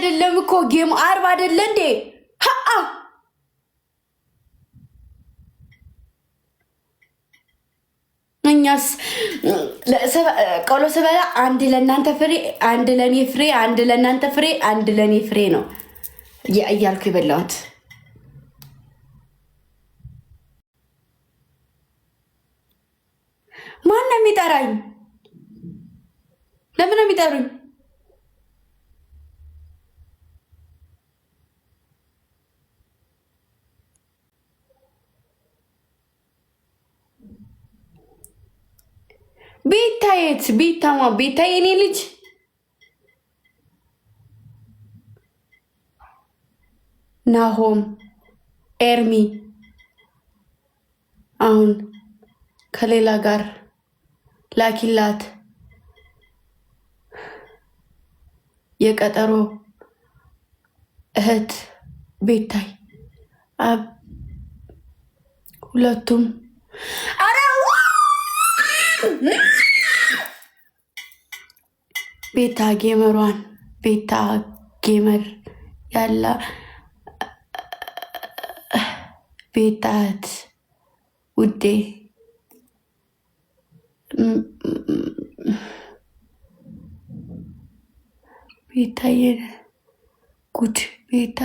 አይደለም እኮ ጌም 40 አይደለ እንዴ? እኛስ ቆሎ ስበላ አንድ ለእናንተ ፍሬ፣ አንድ ለኔ ፍሬ፣ አንድ ለእናንተ ፍሬ፣ አንድ ለኔ ፍሬ ነው እያልኩ የበላሁት። ማን ነው የሚጠራኝ? ለምን ነው የሚጠሩኝ? ቤታየት ቤታማ ቤታ የኔ ልጅ ናሆም ኤርሚ አሁን ከሌላ ጋር ላኪላት የቀጠሮ እህት ቤታይ አብ ሁለቱም ቤታ ጌመሯን ቤታ ጌመር ያላ ቤታት ውዴ ቤታዬ ጉድ ቤታ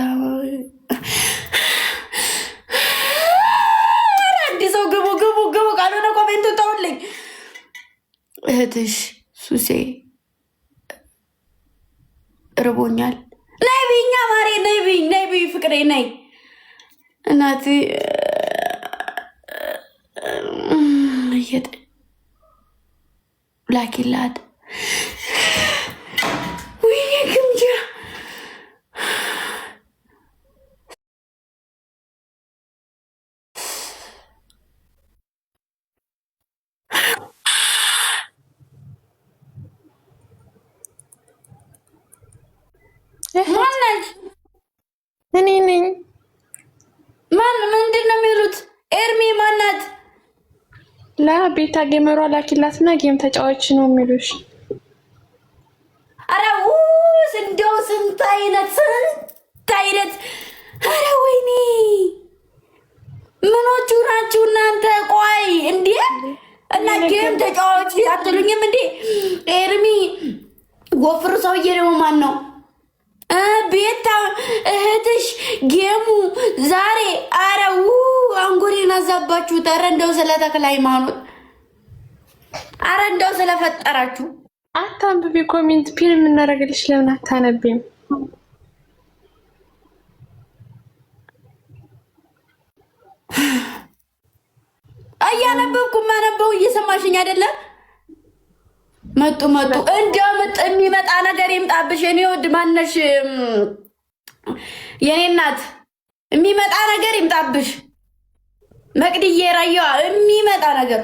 አዲስ ሰው ግቡ ግቡ ግቡ ካልሆነ ኮሜንቱ ተውልኝ። እህትሽ ሱሴ ርቦኛል። ነይ ብኛ ማሬ ነይ ብይ ፍቅሬ ነይ እናቴ ላኪላት ወይኔ ግምጃ ማናት? እኔ ነኝ። ምንድን ነው የሚሉት? ኤርሚ ማናት? ለቤታ ጌመሯ ላኪላትና ጌም ተጫዋች ነው የሚሉሽ። አረ እንደው ስንት አይነት አረ ወይኔ ምኖቹ ናችሁ እናንተ? ቆይ እንዴ እና ጌም ተጫዋች አትሉኝም እንዴ? ኤርሚ ጎፍሩ ሰውዬ ደግሞ ማን ነው? ቤታ እህትሽ ጌሙ ዛሬ አረው አንጎሌን አዛባችሁ። ኧረ እንደው ስለ ተክለ ሃይማኖት ኧረ እንደው ስለፈጠራችሁ አታንብቢ። ኮሜንት ፒን የምናደርግልሽ ለምን አታነቢም? እያነበብኩ ማነበው እየሰማሽኝ አይደለም? መጡ እንደው የሚመጣ ነገር ይምጣብሽ። የኔ ወድ ማነሽ የኔ እናት የሚመጣ ነገር ይምጣብሽ። መቅድዬ ራየዋ የሚመጣ ነገር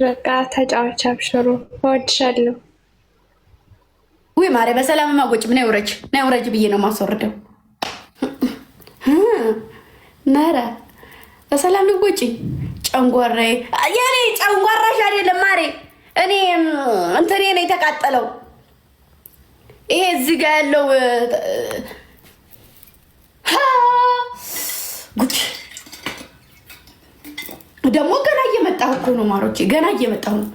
በቃ ተጫዋች አብሽሩ። እወድሻለሁ። ውይ ማሬ በሰላም ማጎጭ ምን ውረጅ ብዬ ነው ማስወርደው። ነረ በሰላም ልጎጪ ጨንጓራዬ የኔ ጨንጓራሽ አይደለም ማሬ። እኔ እንትኔ ነው የተቃጠለው። ይሄ እዚህ ጋር ያለው ጉድ ደግሞ ገና እየመጣሁ እኮ ነው ማሮቼ፣ ገና እየመጣሁ ነው።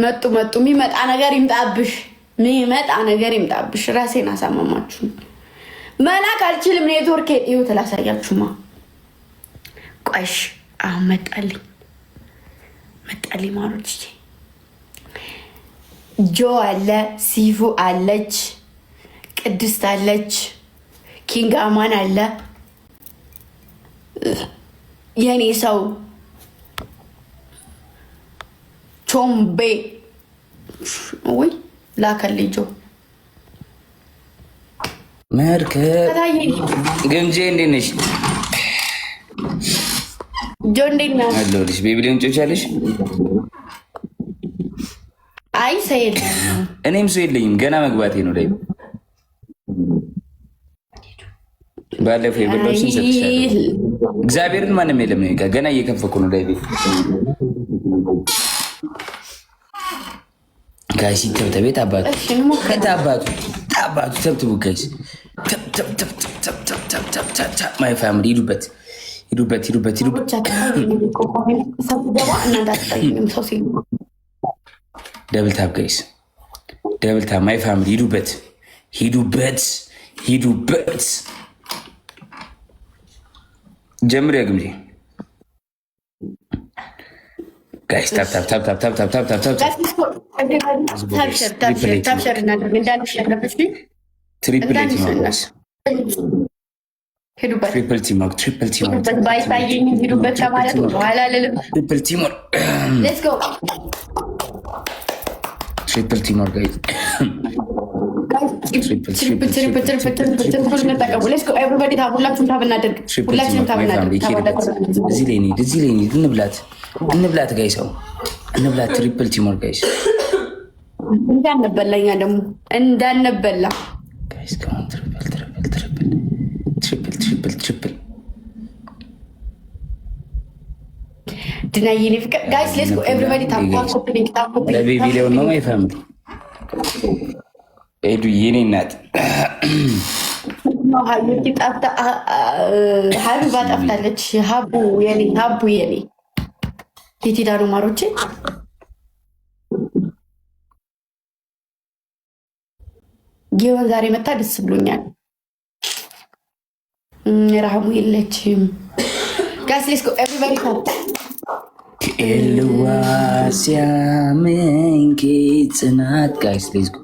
መጡ የሚመጣ ነገር ይምጣብሽ። ራሴን አሳመማችሁ። መላክ አልችልም። ኔትወርክ ይኸው ላሳያችሁማ። ቆይሽ አሁን መጣልኝ ማሮቼ። ጆ አለ፣ ሲፉ አለች፣ ቅድስት አለች፣ ኪንግ አማን አለ፣ የኔ ሰው ቾምቤ ወይ ላከልኝ ጆ መርከብ ግምጄ እንዴት ነሽ? ጆ እንዴት ነው አለሁልሽ። ቤቢ ሊሆን ጮቻለሽ? አይ ሰይድ እኔም ሰው የለኝም፣ ገና መግባቴ ነው ላይ ባለፈው የበላሽን ሰጥቻለሁ። እግዚአብሔርን ማንም የለም ነው ገና እየከፈኩ ነው ላይ ጋይስ ተብተቤት አባቱ አባቱ ተብትቡ ጋይስ ማይ ፋሚሊ ሂዱበት ደብል ታፕ ጋይስ ደብል ታፕ ማይ ፋሚሊ ሂዱበት ጀምር ያ ግምጂ ጋይስ ታፕ ትሪፕል ቲሞር ጋይስ እዚህ ላይ እንብላት ጋይስ እንብላት ትሪፕል ቲሞር ጋይስ እንዳንበላኛ ደግሞ እንዳንበላ ጋይስ ከሆነ ትሪፕል ድናዬ ነው ፍቅር ጋይስ ሌትስ ጎ ኤቭሪባዲ ታፕ ለቤቢ ሊሆን ነው ማይ ፋሚሊ ኤዱ የኔ እናት ሀቢባ ጠፍታለች። ሀቡ የኔ የት ሄዳ ነው ማሮቼ? ጊዮን ዛሬ መታ ደስ ብሎኛል። ረሃሙ የለችም። ጋይስ ሌትስ ጎ ኤቭሪባዲ ኤልዋ ሲያመኝ ጽናት ጋይስ ሌትስ ጎ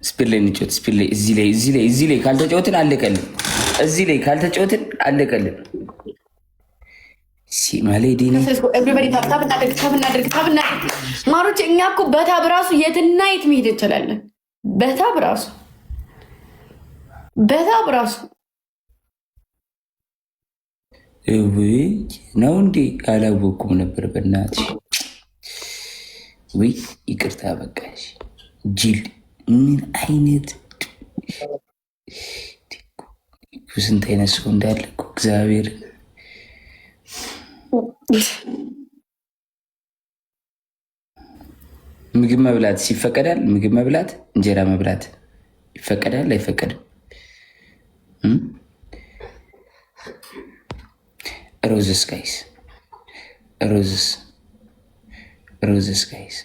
ስፒል ላይ እንጫወት። ስፒል ላይ እዚህ ላይ ካልተጫወትን አለቀልን። ሲማሌዲኒ ማሮች እኛ እኮ በታብ ራሱ የትና የት መሄድ እንችላለን። በታብ ራሱ ነው እንዴ? አላወኩም ነበር በእናትሽ። ወይ ይቅርታ በቃሽ። ጅል ምን አይነት ስንት አይነት ሰው እንዳለ እኮ እግዚአብሔር። ምግብ መብላት ይፈቀዳል? ምግብ መብላት እንጀራ መብላት ይፈቀዳል አይፈቀድም? ሮዝስ ጋይስ ሮዝስ ጋይስ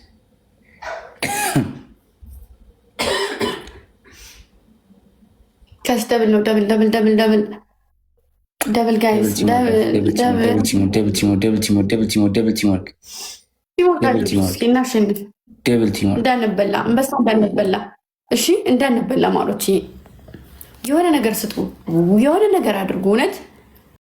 ከስ ደብል ነው። ደብል ጋይስ እንዳንበላ አንበሳ እንዳንበላ። እሺ እንዳንበላ ማሮች የሆነ ነገር ስጡ፣ የሆነ ነገር አድርጉ እውነት